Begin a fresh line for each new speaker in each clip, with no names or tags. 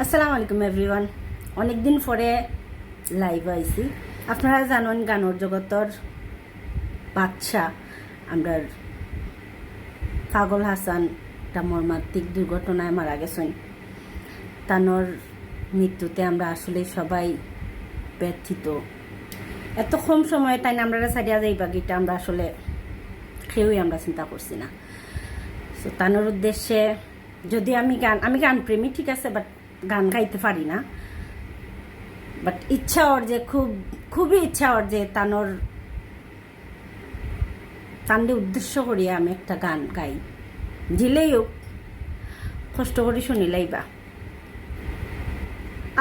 আসসালামু আলাইকুম এভরিওয়ান। অনেক দিন পরে লাইভ আইছি। আপনারা জানেন গানের জগতর বাদশাহ আমরা পাগল হাসান একটা মর্মান্তিক দুর্ঘটনায় মারা গেছেন। তানোর মৃত্যুতে আমরা আসলে সবাই ব্যথিত। এত কম সময়ে তাই আমরা সারিয়া যাইবা গিটা আমরা আসলে কেউই আমরা চিন্তা করছি না। সো তানোর উদ্দেশ্যে যদি আমি গান প্রেমী, ঠিক আছে, বাট গান গাইতে পারি না। বাট ইচ্ছা ওর যে খুবই ইচ্ছা ওর যে তানরে উদ্দেশ্য করিয়া আমি একটা গান গাই, দিলেই হোক কষ্ট করে শুনিলাইবা।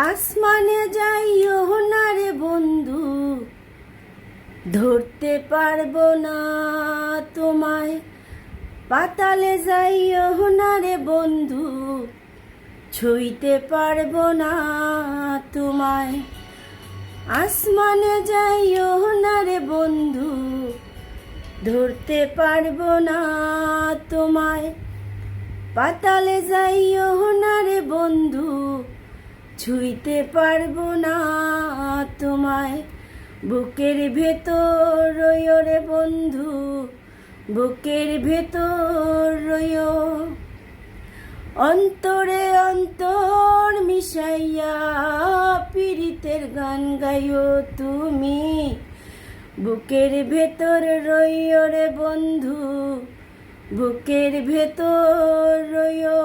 আসমানে যাইও না রে বন্ধু, ধরতে পারবো না তোমায়। পাতালে যাইও না রে বন্ধু, ছুঁইতে পারবো না তোমায়। আসমানে যাইও না রে বন্ধু, ধরতে পারবো না তোমায়। পাতালে যাইও না রে বন্ধু, ছুঁইতে পারবো না তোমায়। বুকের ভেতর রইও রে বন্ধু, বুকের ভেতর রইও। অন্তরে অন্তর মিশাইয়া পীড়িতের গান গাইও তুমি। বুকের ভেতর রইও রে বন্ধু, বুকের ভেতর রইও।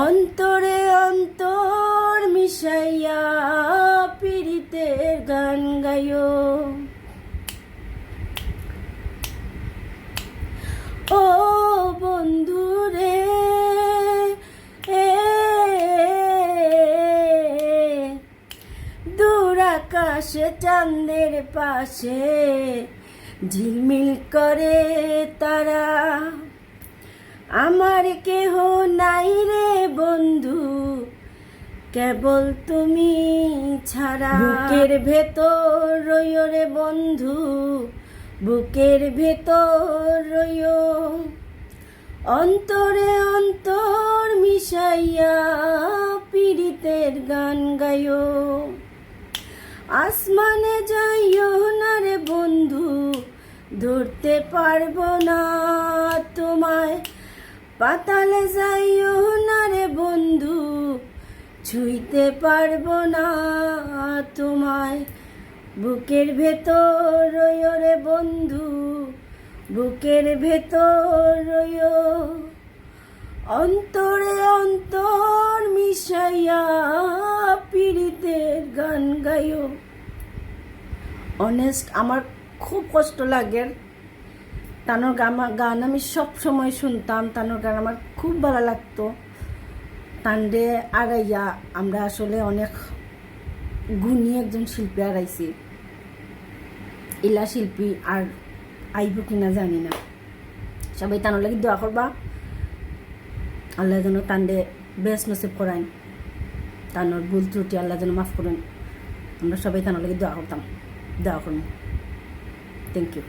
অন্তরে অন্তর মিশাইয়া পীড়িতের গান গাইও। ও বন্ধু রে, দূর আকাশে চাঁদের পাশে ঝিলমিল করে তারা। আমার কেহ নাই রে বন্ধু, কেবল তুমি ছাড়া। বুকের ভেতর রইও রে বন্ধু, বুকের ভেতর রইও। অন্তরে অন্তর মিশাইয়া পীড়িতের গান গাইও। আসমানে যাইও না রে বন্ধু, ধরতে পারবো না তোমায়। পাতালে যাইও না রে বন্ধু, ছুঁইতে পারবো না তোমায়। বুকের ভেতর রইও রে বন্ধু, বুকের ভেতর রইও। অন্তরে অন্তর মিশাইয়া পীড়িতের গান গাইও। অনেস্ট আমার খুব কষ্ট লাগে। তানোর গান আমি সব সময় শুনতাম, তানোর গান আমার খুব ভালো লাগতো। তান্ডে আড়াইয়া আমরা আসলে অনেক গুণী একজন শিল্পী আড়াইছি। ইলা শিল্পী আর আইব কিনা জানি না। সবাই তানোর লাগি দোয়া করবা, আল্লাহ যেন তান্ডে বেশ নসিব করাইন। তানোর ভুল ত্রুটি আল্লাহ যেন মাফ করেন। আমরা সবাই তানোর লাগি দোয়া করতাম, দোয়া করবো। Thank you.